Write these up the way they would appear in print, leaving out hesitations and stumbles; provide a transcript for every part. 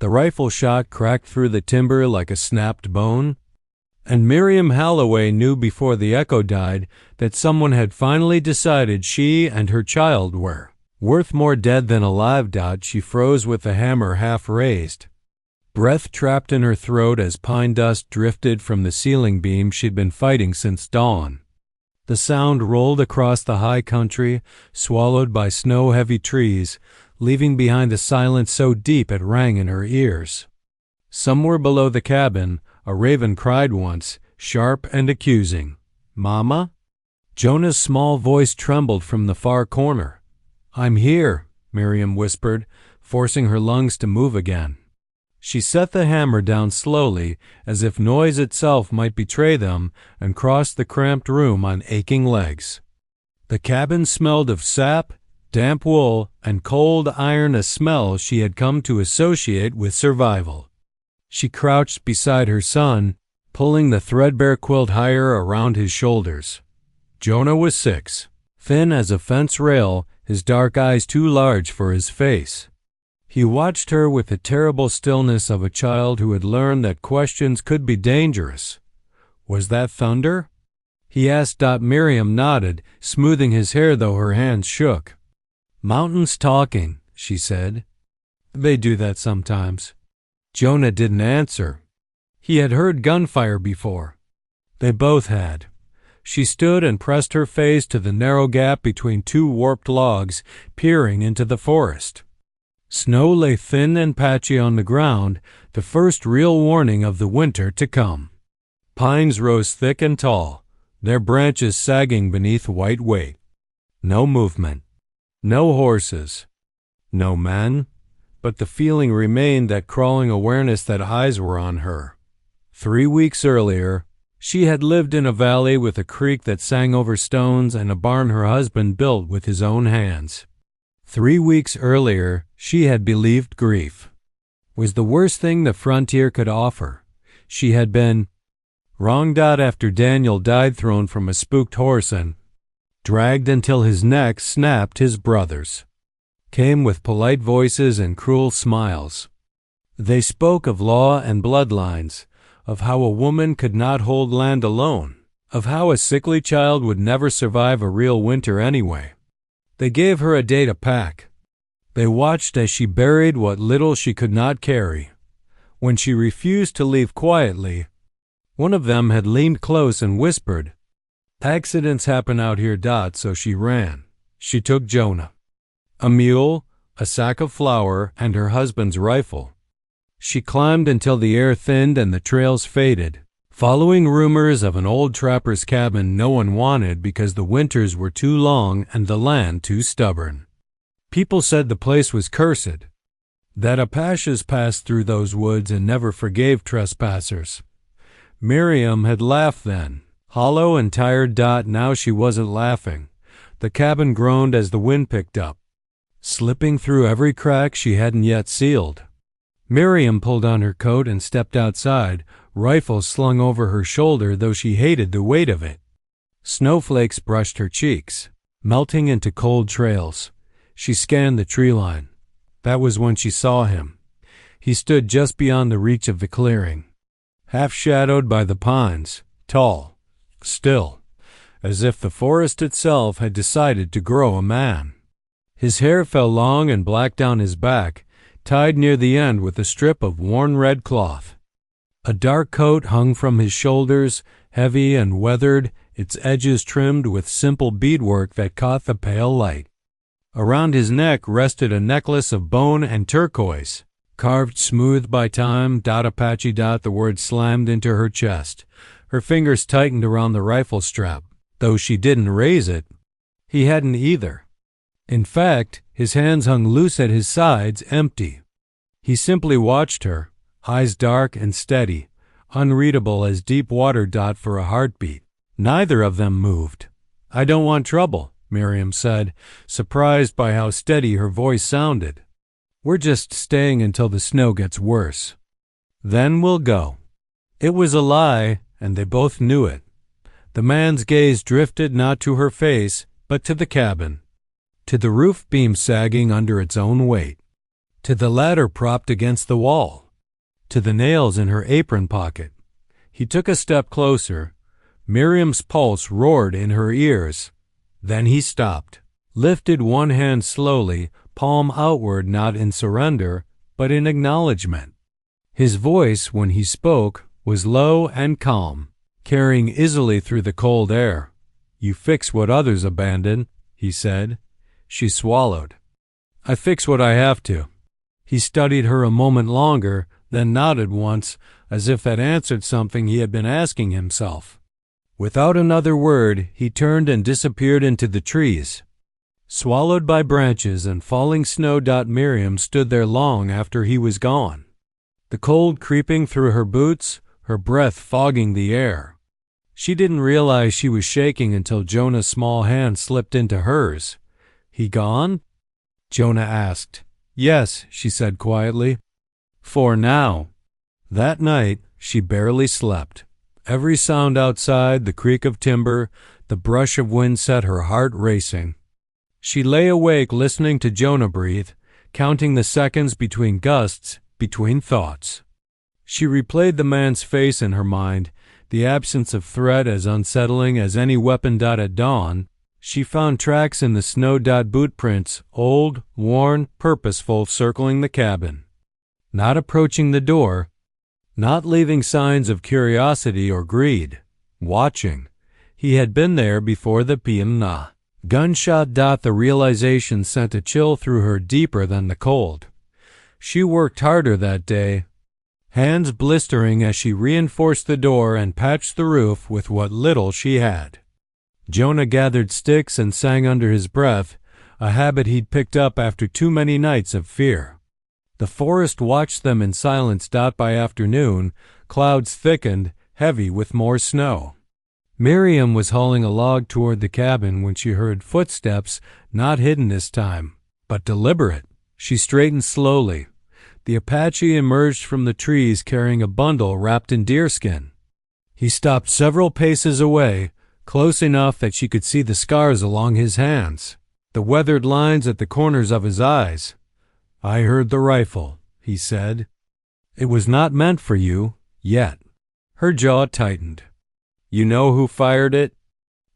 The rifle shot cracked through the timber like a snapped bone, and Miriam Holloway knew before the echo died that someone had finally decided she and her child were worth more dead than alive. She froze with the hammer half raised, breath trapped in her throat as pine dust drifted from the ceiling beam she'd been fighting since dawn. The sound rolled across the high country, swallowed by snow-heavy trees, leaving behind a silence so deep it rang in her ears. Somewhere below the cabin, a raven cried once, sharp and accusing, "Mama?" Jonah's small voice trembled from the far corner. "I'm here," Miriam whispered, forcing her lungs to move again. She set the hammer down slowly, as if noise itself might betray them, and crossed the cramped room on aching legs. The cabin smelled of sap, damp wool, and cold iron, a smell she had come to associate with survival. She crouched beside her son, pulling the threadbare quilt higher around his shoulders. Jonah was 6, thin as a fence rail, his dark eyes too large for his face. He watched her with the terrible stillness of a child who had learned that questions could be dangerous. "Was that thunder?" he asked. Miriam nodded, smoothing his hair though her hands shook. "Mountains talking," she said. "They do that sometimes." Jonah didn't answer. He had heard gunfire before. They both had. She stood and pressed her face to the narrow gap between two warped logs, peering into the forest. Snow lay thin and patchy on the ground, the first real warning of the winter to come. Pines rose thick and tall, their branches sagging beneath white weight. No movement. No horses. No men. But the feeling remained, that crawling awareness that eyes were on her. 3 weeks earlier, she had lived in a valley with a creek that sang over stones and a barn her husband built with his own hands. 3 weeks earlier, she had believed grief was the worst thing the frontier could offer. She had been wronged after Daniel died, thrown from a spooked horse and dragged until his neck snapped. His brothers came with polite voices and cruel smiles. They spoke of law and bloodlines, of how a woman could not hold land alone, of how a sickly child would never survive a real winter anyway. They gave her a day to pack. They watched as she buried what little she could not carry. When she refused to leave quietly, one of them had leaned close and whispered, "Accidents happen out here, so she ran." She took Jonah, a mule, a sack of flour, and her husband's rifle. She climbed until the air thinned and the trails faded, following rumors of an old trapper's cabin no one wanted because the winters were too long and the land too stubborn. People said the place was cursed, that Apaches passed through those woods and never forgave trespassers. Miriam had laughed then, hollow and tired. Now she wasn't laughing. The cabin groaned as the wind picked up, slipping through every crack she hadn't yet sealed. Miriam pulled on her coat and stepped outside, rifle slung over her shoulder, though she hated the weight of it. Snowflakes brushed her cheeks, melting into cold trails. She scanned the tree line. That was when she saw him. He stood just beyond the reach of the clearing, half shadowed by the pines, tall, still, as if the forest itself had decided to grow a man. His hair fell long and black down his back, tied near the end with a strip of worn red cloth. A dark coat hung from his shoulders, heavy and weathered, its edges trimmed with simple beadwork that caught the pale light. Around his neck rested a necklace of bone and turquoise, carved smooth by time. Apache. The word slammed into her chest. Her fingers tightened around the rifle strap, though she didn't raise it. He hadn't either. In fact, his hands hung loose at his sides, empty. He simply watched her, eyes dark and steady, unreadable as deep water. For a heartbeat. Neither of them moved. "I don't want trouble," Miriam said, surprised by how steady her voice sounded. "We're just staying until the snow gets worse. Then we'll go." It was a lie, and they both knew it. The man's gaze drifted not to her face, but to the cabin, to the roof beam sagging under its own weight. to the ladder propped against the wall, to the nails in her apron pocket. He took a step closer. Miriam's pulse roared in her ears. Then he stopped, lifted one hand slowly, palm outward, not in surrender, but in acknowledgement. His voice, when he spoke, was low and calm, carrying easily through the cold air. "You fix what others abandon," he said. She swallowed. "I fix what I have to." He studied her a moment longer, then nodded once, as if that answered something he had been asking himself. Without another word, he turned and disappeared into the trees. Swallowed by branches and falling snow, Miriam stood there long after he was gone, the cold creeping through her boots, her breath fogging the air. She didn't realize she was shaking until Jonah's small hand slipped into hers. "He gone?" Jonah asked. "Yes," she said quietly. "For now." That night, she barely slept. Every sound outside, the creak of timber, the brush of wind, set her heart racing. She lay awake listening to Jonah breathe, counting the seconds between gusts, between thoughts. She replayed the man's face in her mind, the absence of threat as unsettling as any weapon. At dawn, she found tracks in the snow. Boot prints, old, worn, purposeful, circling the cabin. Not approaching the door, not leaving signs of curiosity or greed. Watching. He had been there before the PM. Gunshot. The realization sent a chill through her deeper than the cold. She worked harder that day, hands blistering as she reinforced the door and patched the roof with what little she had. Jonah gathered sticks and sang under his breath, a habit he'd picked up after too many nights of fear. The forest watched them in silence. By afternoon, clouds thickened, heavy with more snow. Miriam was hauling a log toward the cabin when she heard footsteps, not hidden this time, but deliberate. She straightened slowly. The Apache emerged from the trees carrying a bundle wrapped in deerskin. He stopped several paces away, close enough that she could see the scars along his hands, the weathered lines at the corners of his eyes. "I heard the rifle," he said. "It was not meant for you, yet." Her jaw tightened. "You know who fired it?"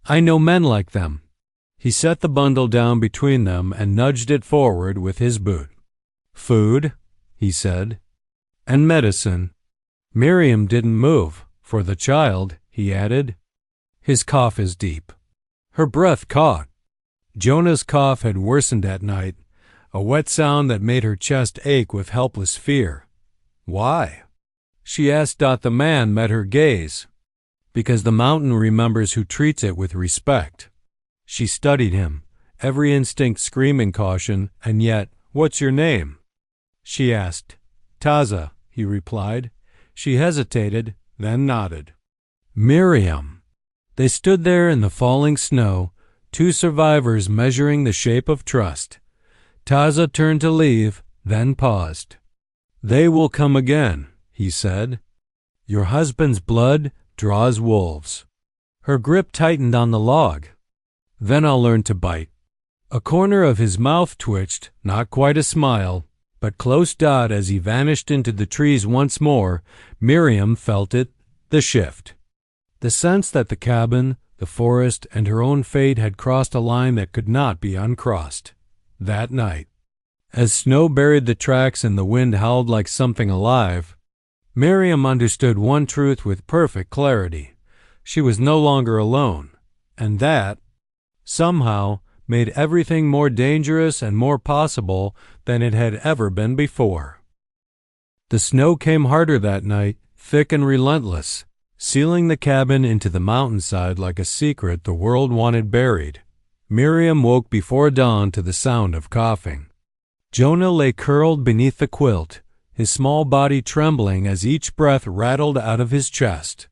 "I know men like them." He set the bundle down between them and nudged it forward with his boot. "Food," he said, "and medicine." Miriam didn't move. "For the child," he added. His cough is deep. Her breath caught. Jonah's cough had worsened at night, a wet sound that made her chest ache with helpless fear. "Why?" she asked. The man met her gaze. "Because the mountain remembers who treats it with respect." She studied him, every instinct screaming caution, and yet, "What's your name?" she asked. "Taza," he replied. She hesitated, then nodded. "Miriam." They stood there in the falling snow, two survivors measuring the shape of trust. Taza turned to leave, then paused. "They will come again," he said. "Your husband's blood draws wolves." Her grip tightened on the log. "Then I'll learn to bite." A corner of his mouth twitched, not quite a smile, but close. As he vanished into the trees once more, Miriam felt it, the shift. The sense that the cabin, the forest, and her own fate had crossed a line that could not be uncrossed. That night, as snow buried the tracks and the wind howled like something alive, Miriam understood one truth with perfect clarity. She was no longer alone, and that, somehow, made everything more dangerous and more possible than it had ever been before. The snow came harder that night, thick and relentless, sealing the cabin into the mountainside like a secret the world wanted buried. Miriam woke before dawn to the sound of coughing. Jonah lay curled beneath the quilt, his small body trembling as each breath rattled out of his chest.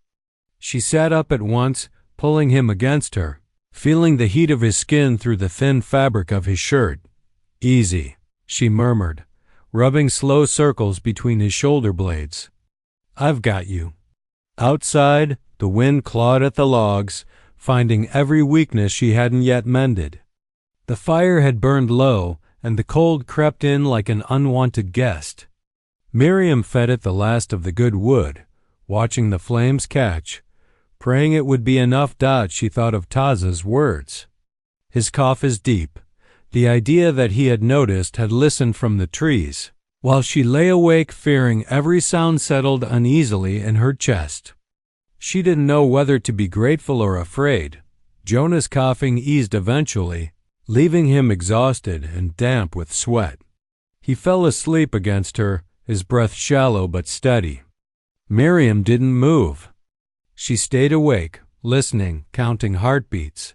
She sat up at once, pulling him against her, feeling the heat of his skin through the thin fabric of his shirt. "Easy," she murmured, rubbing slow circles between his shoulder blades. "I've got you." Outside, the wind clawed at the logs, finding every weakness she hadn't yet mended. The fire had burned low, and the cold crept in like an unwanted guest. Miriam fed it the last of the good wood, watching the flames catch, praying it would be enough. She thought of Taza's words. His cough is deep, the idea that he had noticed had listened from the trees, while she lay awake fearing every sound settled uneasily in her chest. She didn't know whether to be grateful or afraid. Jonah's coughing eased eventually, leaving him exhausted and damp with sweat. He fell asleep against her, his breath shallow but steady. Miriam didn't move. She stayed awake, listening, counting heartbeats.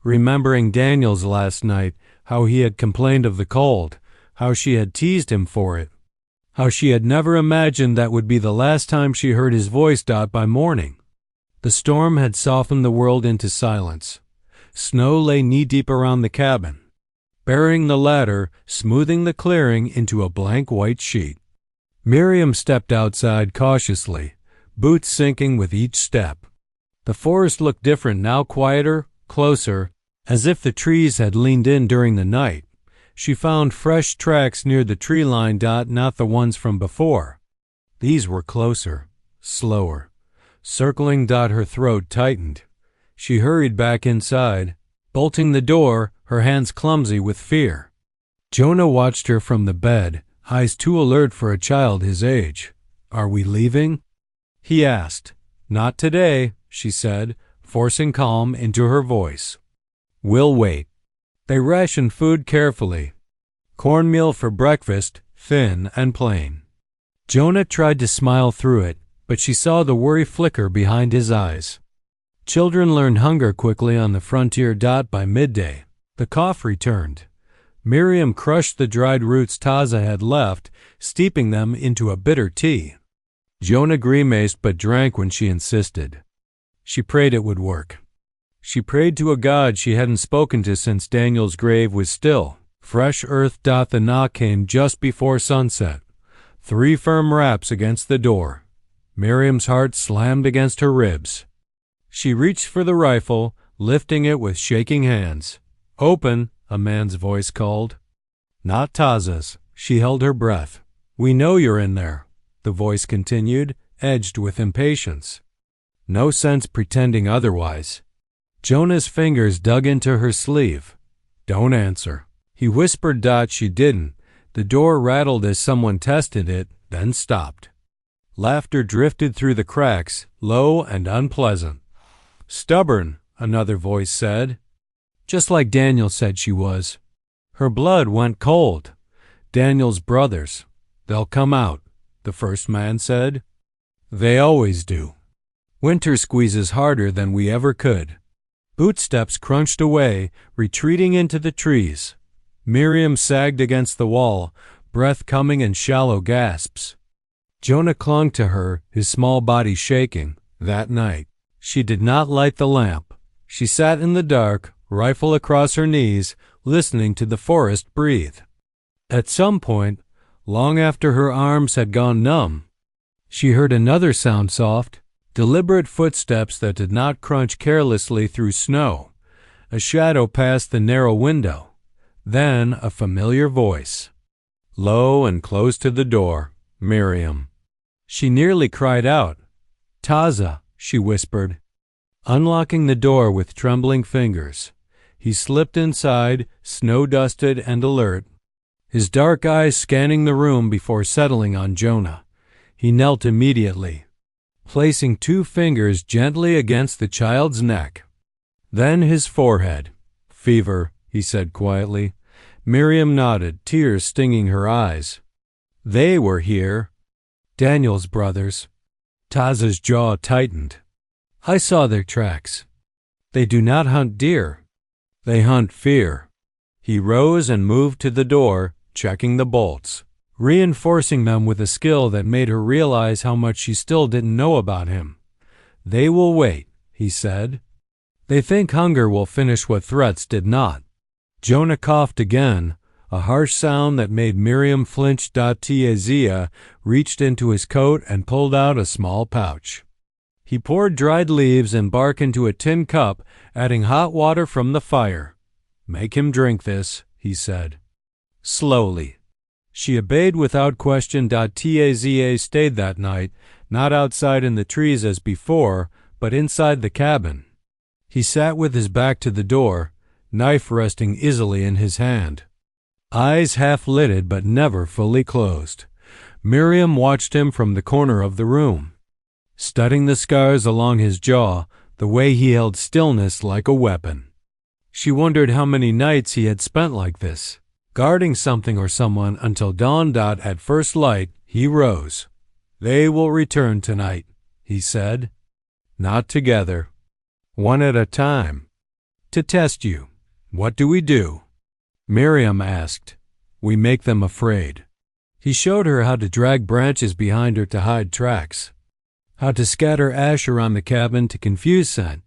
Remembering Daniel's last night, how he had complained of the cold, how she had teased him for it, how she had never imagined that would be the last time she heard his voice. By morning, the storm had softened the world into silence. Snow lay knee-deep around the cabin, burying the ladder, smoothing the clearing into a blank white sheet. Miriam stepped outside cautiously, boots sinking with each step. The forest looked different now, quieter, closer, as if the trees had leaned in during the night. She found fresh tracks near the tree line. Not the ones from before. These were closer, slower, circling. Her throat tightened. She hurried back inside, bolting the door, her hands clumsy with fear. Jonah watched her from the bed, eyes too alert for a child his age. "Are we leaving?" he asked. "Not today," she said, forcing calm into her voice. "We'll wait." They rationed food carefully. Cornmeal for breakfast, thin and plain. Jonah tried to smile through it, but she saw the worry flicker behind his eyes. Children learn hunger quickly on the frontier. By midday, the cough returned. Miriam crushed the dried roots Taza had left, steeping them into a bitter tea. Jonah grimaced but drank when she insisted. She prayed it would work. She prayed to a God she hadn't spoken to since Daniel's grave was still. Fresh earth. The knock came just before sunset. 3 firm raps against the door. Miriam's heart slammed against her ribs. She reached for the rifle, lifting it with shaking hands. "Open," a man's voice called. Not Taza's. She held her breath. "We know you're in there," the voice continued, edged with impatience. No sense pretending otherwise. Jonah's fingers dug into her sleeve. "Don't answer," he whispered. She didn't. The door rattled as someone tested it, then stopped. Laughter drifted through the cracks, low and unpleasant. "Stubborn," another voice said. Just like Daniel said she was. Her blood went cold. "Daniel's brothers. They'll come out," the first man said. "They always do. Winter squeezes harder than we ever could." Bootsteps crunched away, retreating into the trees. Miriam sagged against the wall, breath coming in shallow gasps. Jonah clung to her, his small body shaking. That night, she did not light the lamp. She sat in the dark, rifle across her knees, listening to the forest breathe. At some point, long after her arms had gone numb, she heard another sound, soft, deliberate footsteps that did not crunch carelessly through snow. A shadow passed the narrow window. Then a familiar voice. Low and close to the door, Miriam. She nearly cried out. "Taza," she whispered. Unlocking the door with trembling fingers, he slipped inside, snow-dusted and alert, his dark eyes scanning the room before settling on Jonah. He knelt immediately, placing 2 fingers gently against the child's neck. Then his forehead. "Fever," he said quietly. Miriam nodded, tears stinging her eyes. They were here. Daniel's brothers. Taza's jaw tightened. "I saw their tracks. They do not hunt deer. They hunt fear." He rose and moved to the door, checking the bolts, reinforcing them with a skill that made her realize how much she still didn't know about him. "They will wait," he said. "They think hunger will finish what threats did not." Jonah coughed again, a harsh sound that made Miriam flinch. Tiazia reached into his coat and pulled out a small pouch. He poured dried leaves and bark into a tin cup, adding hot water from the fire. "Make him drink this," he said. slowly. She obeyed without question. Taza stayed that night, not outside in the trees as before, but inside the cabin. He sat with his back to the door, knife resting easily in his hand. Eyes half-lidded but never fully closed. Miriam watched him from the corner of the room, studying the scars along his jaw, the way he held stillness like a weapon. She wondered how many nights he had spent like this, guarding something or someone until dawn. At first light, he rose. "They will return tonight," he said. "Not together. One at a time. To test you. What do we do?" Miriam asked. "We make them afraid." He showed her how to drag branches behind her to hide tracks, how to scatter ash around the cabin to confuse scent,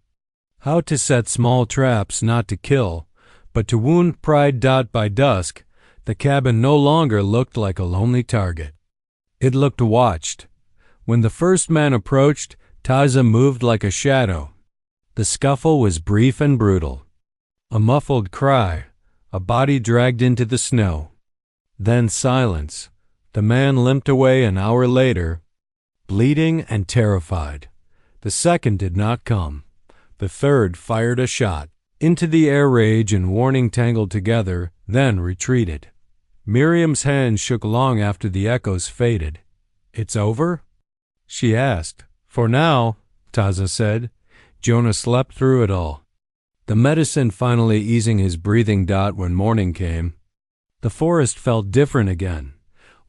how to set small traps not to kill, but to wound pride. By dusk, the cabin no longer looked like a lonely target. It looked watched. When the first man approached, Taza moved like a shadow. The scuffle was brief and brutal. A muffled cry, a body dragged into the snow. Then silence. The man limped away an hour later, bleeding and terrified. The second did not come. The third fired a shot. Into the air rage and warning tangled together, then retreated. Miriam's hand shook long after the echoes faded. "It's over?" she asked. "For now," Taza said. Jonah slept through it all, the medicine finally easing his breathing. When morning came, the forest felt different again.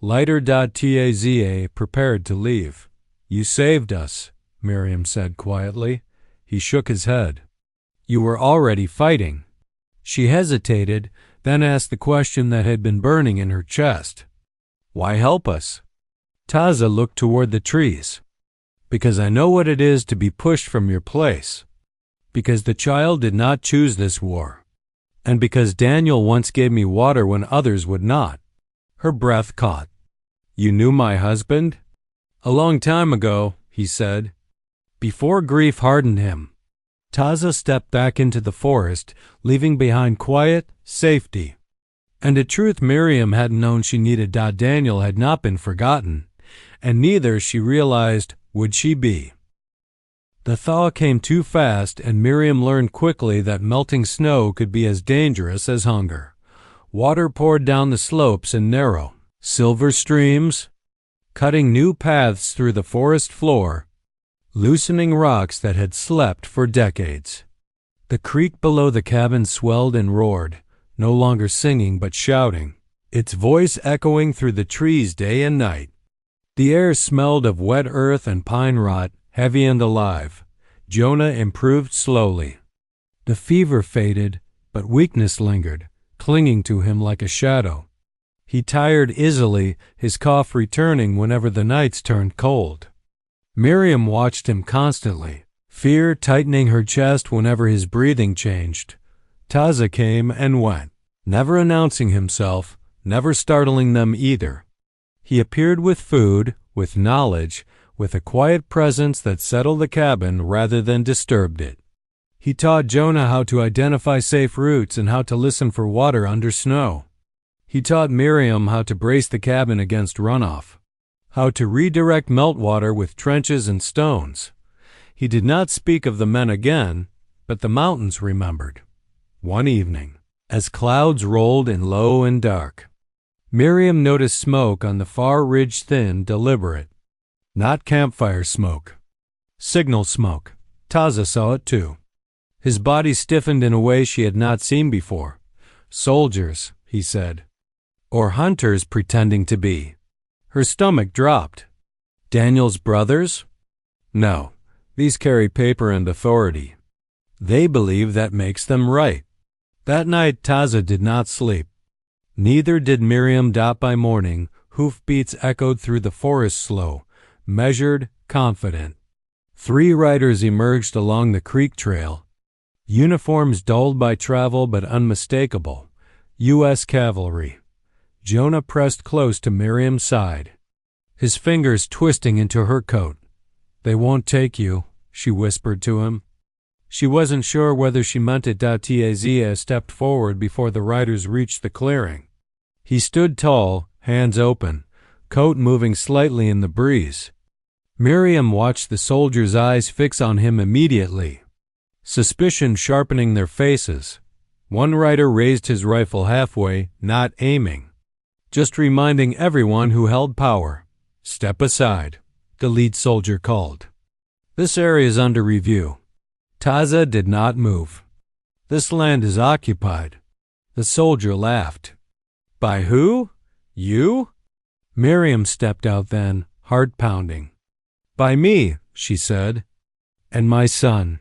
Lighter. Taza prepared to leave. "You saved us," Miriam said quietly. He shook his head. "You were already fighting." She hesitated, then asked the question that had been burning in her chest. "Why help us?" Taza looked toward the trees. "Because I know what it is to be pushed from your place. Because the child did not choose this war. And because Daniel once gave me water when others would not." Her breath caught. "You knew my husband?" "A long time ago," he said, "before grief hardened him." Taza stepped back into the forest, leaving behind quiet, safety, and a truth Miriam hadn't known she needed. Daniel had not been forgotten, and neither, she realized, would she be. The thaw came too fast, and Miriam learned quickly that melting snow could be as dangerous as hunger. Water poured down the slopes in narrow, silver streams, cutting new paths through the forest floor, loosening rocks that had slept for decades. The creek below the cabin swelled and roared, no longer singing but shouting, its voice echoing through the trees day and night. The air smelled of wet earth and pine rot, heavy and alive. Jonah improved slowly. The fever faded, but weakness lingered, clinging to him like a shadow. He tired easily, his cough returning whenever the nights turned cold. Miriam watched him constantly, fear tightening her chest whenever his breathing changed. Taza came and went, never announcing himself, never startling them either. He appeared with food, with knowledge, with a quiet presence that settled the cabin rather than disturbed it. He taught Jonah how to identify safe routes and how to listen for water under snow. He taught Miriam how to brace the cabin against runoff, how to redirect meltwater with trenches and stones. He did not speak of the men again, but the mountains remembered. One evening, as clouds rolled in low and dark, Miriam noticed smoke on the far ridge, thin, deliberate. Not campfire smoke. Signal smoke. Taza saw it too. His body stiffened in a way she had not seen before. "Soldiers," he said. "Or hunters pretending to be." Her stomach dropped. "Daniel's brothers?" "No. These carry paper and authority. They believe that makes them right." That night Taza did not sleep. Neither did Miriam. By morning, hoofbeats echoed through the forest slow, measured, confident. 3 riders emerged along the creek trail, uniforms dulled by travel but unmistakable. U.S. cavalry. Jonah pressed close to Miriam's side, his fingers twisting into her coat. "They won't take you," she whispered to him. She wasn't sure whether she meant it. Taza stepped forward before the riders reached the clearing. He stood tall, hands open, coat moving slightly in the breeze. Miriam watched the soldiers' eyes fix on him immediately, suspicion sharpening their faces. One rider raised his rifle halfway, not aiming, just reminding everyone who held power. "Step aside," the lead soldier called. "This area is under review." Taza did not move. "This land is occupied." The soldier laughed. "By who? You?" Miriam stepped out then, heart pounding. "By me," she said, "and my son."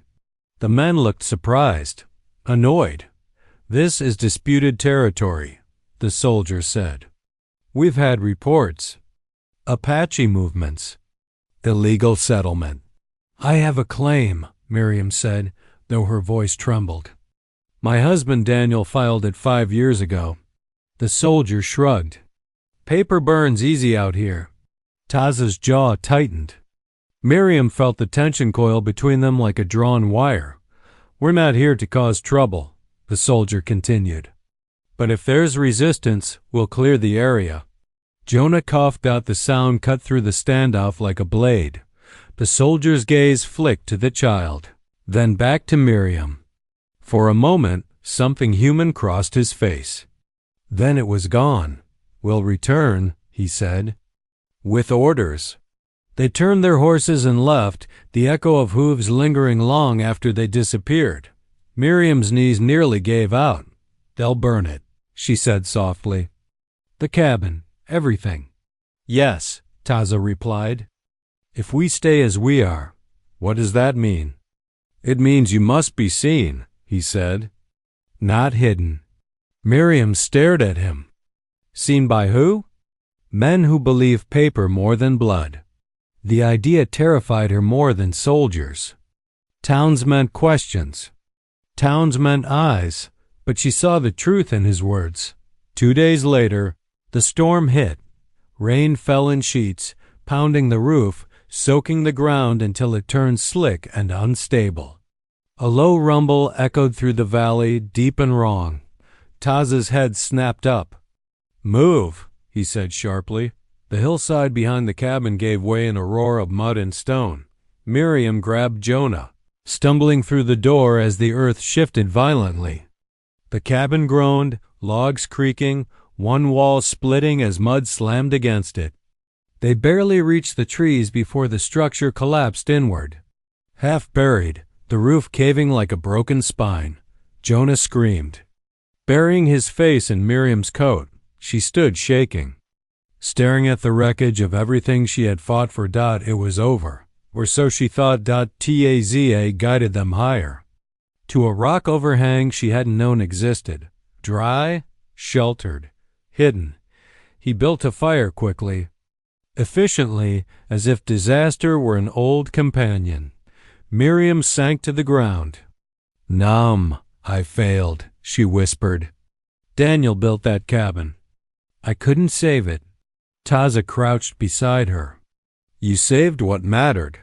The men looked surprised, annoyed. "This is disputed territory," the soldier said. "We've had reports. Apache movements. Illegal settlement." "I have a claim," Miriam said, though her voice trembled. "My husband Daniel filed it 5 years ago." The soldier shrugged. "Paper burns easy out here." Taza's jaw tightened. Miriam felt the tension coil between them like a drawn wire. "We're not here to cause trouble," the soldier continued. "But if there's resistance, we'll clear the area." Jonah coughed out the sound cut through the standoff like a blade. The soldier's gaze flicked to the child, then back to Miriam. For a moment, something human crossed his face. Then it was gone. "We'll return," he said. "With orders." They turned their horses and left, the echo of hooves lingering long after they disappeared. Miriam's knees nearly gave out. "They'll burn it," she said softly. "The cabin, everything." "Yes," Taza replied. "If we stay as we are, what does that mean?" "It means you must be seen," he said. "Not hidden." Miriam stared at him. "Seen by who?" "Men who believe paper more than blood." The idea terrified her more than soldiers. Towns meant questions. Towns meant eyes, but she saw the truth in his words. 2 days later, the storm hit. Rain fell in sheets, pounding the roof, soaking the ground until it turned slick and unstable. A low rumble echoed through the valley, deep and wrong. Taza's head snapped up. "Move," he said sharply. The hillside behind the cabin gave way in a roar of mud and stone. Miriam grabbed Jonah, stumbling through the door as the earth shifted violently. The cabin groaned, logs creaking, one wall splitting as mud slammed against it. They barely reached the trees before the structure collapsed inward. Half buried, the roof caving like a broken spine, Jonah screamed. Burying his face in Miriam's coat, she stood shaking. Staring at the wreckage of everything she had fought for. It was over, or so she thought. Taza guided them higher, to a rock overhang she hadn't known existed, dry, sheltered, hidden. He built a fire quickly, efficiently, as if disaster were an old companion. Miriam sank to the ground. "Numb, I failed," she whispered. "Daniel built that cabin. I couldn't save it." Taza crouched beside her. "You saved what mattered."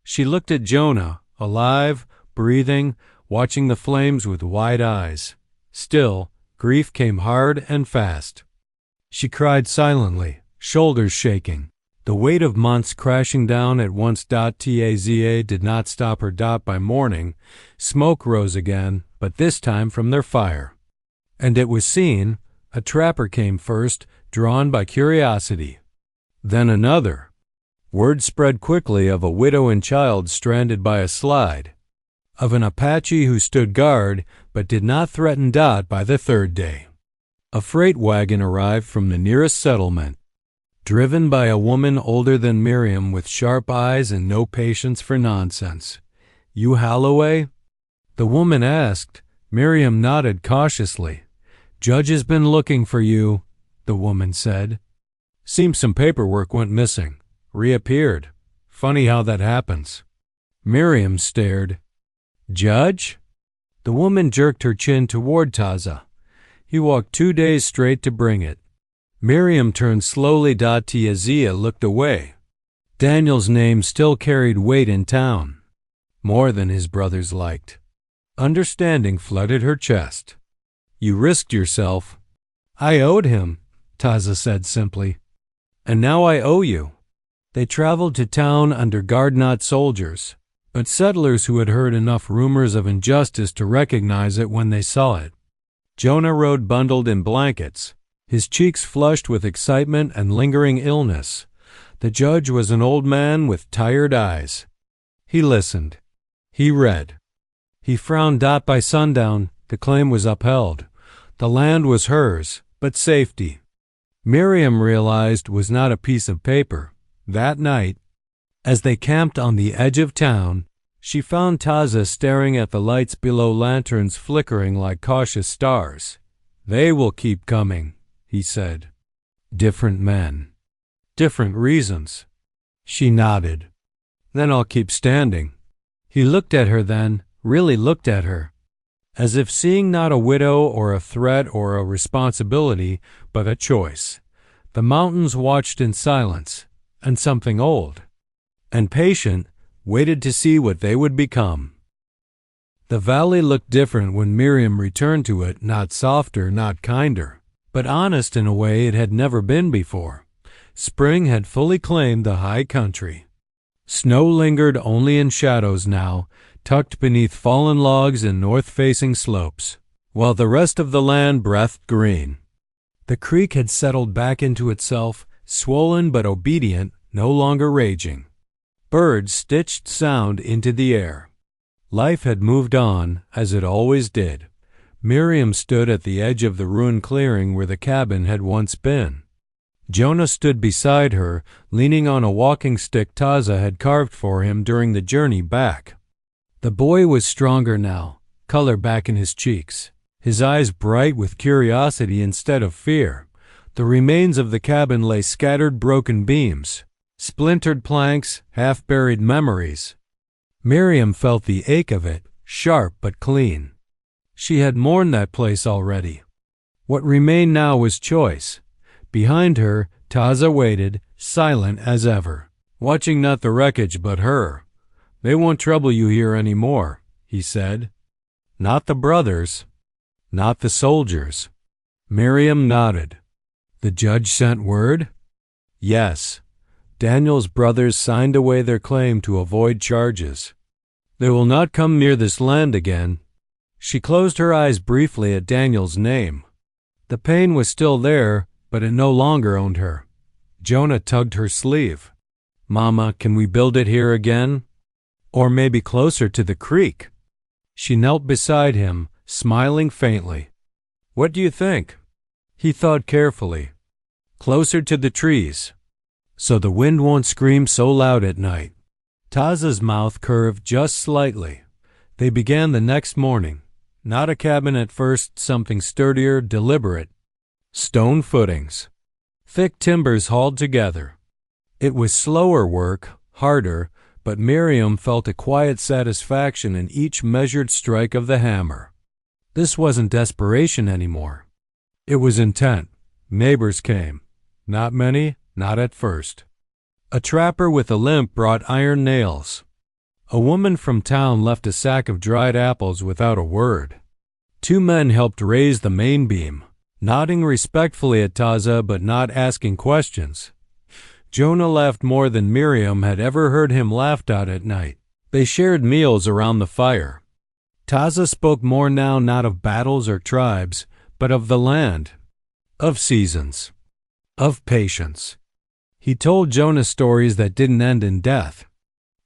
She looked at Jonah, alive, breathing, watching the flames with wide eyes. Still, grief came hard and fast. She cried silently, shoulders shaking, the weight of months crashing down at once. Taza did not stop her. By morning, smoke rose again, but this time from their fire. And it was seen. A trapper came first, drawn by curiosity. Then another. Word spread quickly of a widow and child stranded by a slide. Of an Apache who stood guard but did not threaten. By the third day, a freight wagon arrived from the nearest settlement, driven by a woman older than Miriam with sharp eyes and no patience for nonsense. "You Holloway?" the woman asked. Miriam nodded cautiously. "Judge has been looking for you," the woman said. "Seems some paperwork went missing. Reappeared. Funny how that happens." Miriam stared. "Judge?" The woman jerked her chin toward Taza. "He walked 2 days straight to bring it." Miriam turned slowly. Taza looked away. Daniel's name still carried weight in town, more than his brothers liked. Understanding flooded her chest. "You risked yourself." "I owed him," Taza said simply. "And now I owe you." They traveled to town under guard-not soldiers, but settlers who had heard enough rumors of injustice to recognize it when they saw it. Jonah rode bundled in blankets, his cheeks flushed with excitement and lingering illness. The judge was an old man with tired eyes. He listened. He read. He frowned. By sundown, the claim was upheld. The land was hers, but safety, Miriam realized, was not a piece of paper. That night, as they camped on the edge of town, she found Taza staring at the lights below, lanterns flickering like cautious stars. "They will keep coming," he said. "Different men. Different reasons." She nodded. "Then I'll keep standing." He looked at her then, really looked at her, as if seeing not a widow or a threat or a responsibility, but a choice. The mountains watched in silence, and something old and patient waited to see what they would become. The valley looked different when Miriam returned to it, not softer, not kinder, but honest in a way it had never been before. Spring had fully claimed the high country. Snow lingered only in shadows now, tucked beneath fallen logs and north-facing slopes, while the rest of the land breathed green. The creek had settled back into itself, swollen but obedient, no longer raging. Birds stitched sound into the air. Life had moved on, as it always did. Miriam stood at the edge of the ruined clearing where the cabin had once been. Jonah stood beside her, leaning on a walking stick Taza had carved for him during the journey back. The boy was stronger now, color back in his cheeks, his eyes bright with curiosity instead of fear. The remains of the cabin lay scattered, broken beams, splintered planks, half-buried memories. Miriam felt the ache of it, sharp but clean. She had mourned that place already. What remained now was choice. Behind her, Taza waited, silent as ever, watching not the wreckage but her. "They won't trouble you here any more," he said. "Not the brothers. Not the soldiers." Miriam nodded. "The judge sent word?" "Yes. Daniel's brothers signed away their claim to avoid charges. They will not come near this land again." She closed her eyes briefly at Daniel's name. The pain was still there, but it no longer owned her. Jonah tugged her sleeve. "Mama, can we build it here again? Or maybe closer to the creek?" She knelt beside him, smiling faintly. "What do you think?" He thought carefully. "Closer to the trees, so the wind won't scream so loud at night." Taza's mouth curved just slightly. They began the next morning. Not a cabin at first, something sturdier, deliberate. Stone footings. Thick timbers hauled together. It was slower work, harder, but Miriam felt a quiet satisfaction in each measured strike of the hammer. This wasn't desperation anymore. It was intent. Neighbors came. Not many, not at first. A trapper with a limp brought iron nails. A woman from town left a sack of dried apples without a word. 2 men helped raise the main beam, nodding respectfully at Taza but not asking questions. Jonah laughed more than Miriam had ever heard him laughed at night. They shared meals around the fire. Taza spoke more now, not of battles or tribes, but of the land, of seasons, of patience. He told Jonah stories that didn't end in death,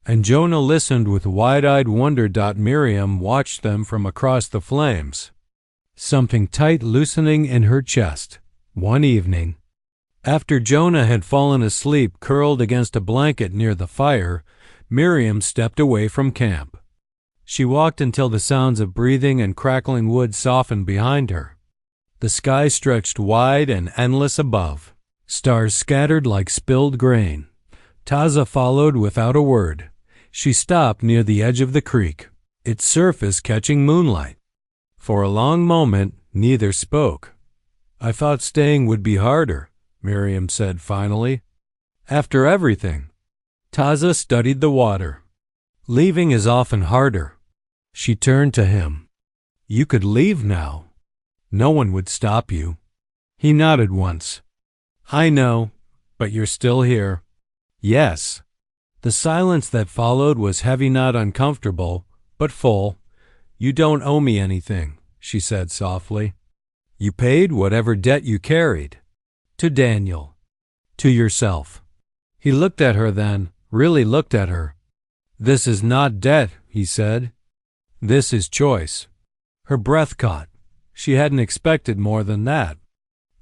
and Jonah listened with wide-eyed wonder. Miriam watched them from across the flames, something tight loosening in her chest. One evening, after Jonah had fallen asleep curled against a blanket near the fire, Miriam stepped away from camp. She walked until the sounds of breathing and crackling wood softened behind her. The sky stretched wide and endless above, stars scattered like spilled grain. Taza followed without a word. She stopped near the edge of the creek, its surface catching moonlight. For a long moment, neither spoke. "I thought staying would be harder," Miriam said finally. "After everything." Taza studied the water. "Leaving is often harder." She turned to him. "You could leave now. No one would stop you." He nodded once. I know, but you're still here. Yes. The silence that followed was heavy, not uncomfortable, but full. You don't owe me anything, she said softly. You paid whatever debt you carried. To Daniel. To yourself. He looked at her then, really looked at her. This is not debt, he said. This is choice. Her breath caught. She hadn't expected more than that.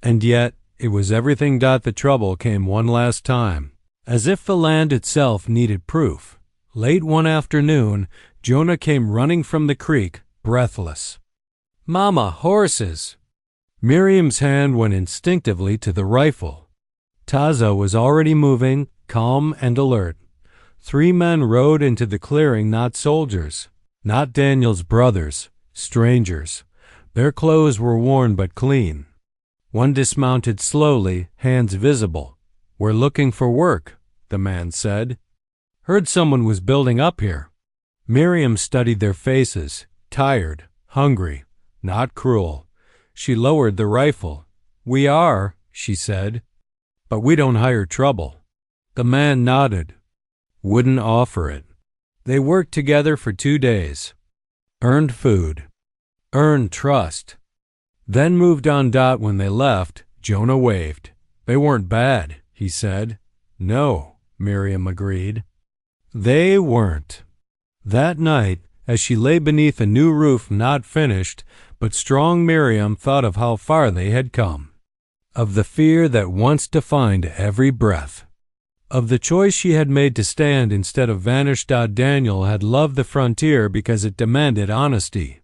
And yet, it was everything. The trouble came one last time. As if the land itself needed proof. Late one afternoon, Jonah came running from the creek, breathless. Mama, horses! Miriam's hand went instinctively to the rifle. Taza was already moving, calm and alert. 3 men rode into the clearing, not soldiers, not Daniel's brothers, strangers. Their clothes were worn but clean. One dismounted slowly, hands visible. We're looking for work, the man said. Heard someone was building up here. Miriam studied their faces, tired, hungry, not cruel. She lowered the rifle. We are, she said, but we don't hire trouble. The man nodded. Wouldn't offer it. They worked together for 2 days. Earned food. Earned trust. Then moved on. When they left, Jonah waved. They weren't bad, he said. No, Miriam agreed. They weren't. That night, as she lay beneath a new roof, not finished, but strong, Miriam thought of how far they had come. Of the fear that once defined every breath. Of the choice she had made to stand instead of vanish. Daniel had loved the frontier because it demanded honesty.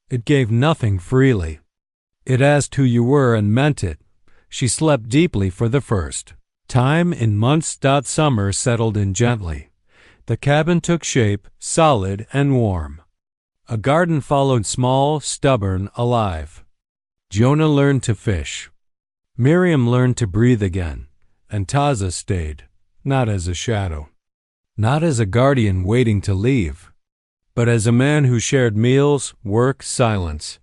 It gave nothing freely. It asked who you were and meant it. She slept deeply for the first time in months. Summer settled in gently. The cabin took shape, solid and warm. A garden followed, small, stubborn, alive. Jonah learned to fish. Miriam learned to breathe again, and Taza stayed, not as a shadow, not as a guardian waiting to leave, but as a man who shared meals, work, silence.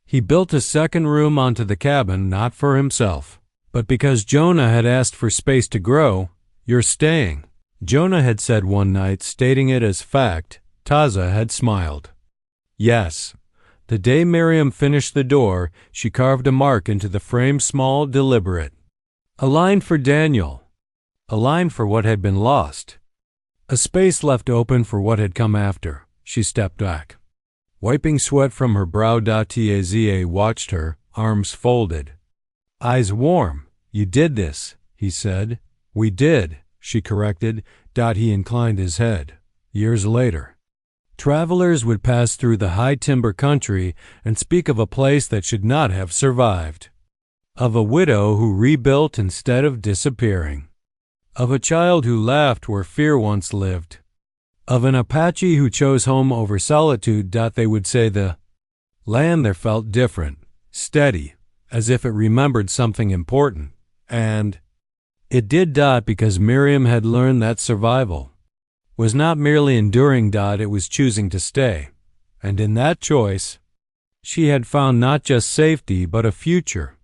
He built a second room onto the cabin, not for himself, but because Jonah had asked for space to grow. You're staying, Jonah had said one night, stating it as fact. Taza had smiled. Yes. The day Miriam finished the door, she carved a mark into the frame, small, deliberate. A line for Daniel. A line for what had been lost. A space left open for what had come after. She stepped back. Wiping sweat from her brow. Taza watched her, arms folded. Eyes warm. You did this, he said. We did, she corrected. He inclined his head. Years later. Travelers would pass through the high timber country and speak of a place that should not have survived. Of a widow who rebuilt instead of disappearing. Of a child who laughed where fear once lived. Of an Apache who chose home over solitude. They would say the land there felt different, steady, as if it remembered something important. And it did. Because Miriam had learned that survival was not merely enduring. It was choosing to stay. And in that choice, she had found not just safety but a future.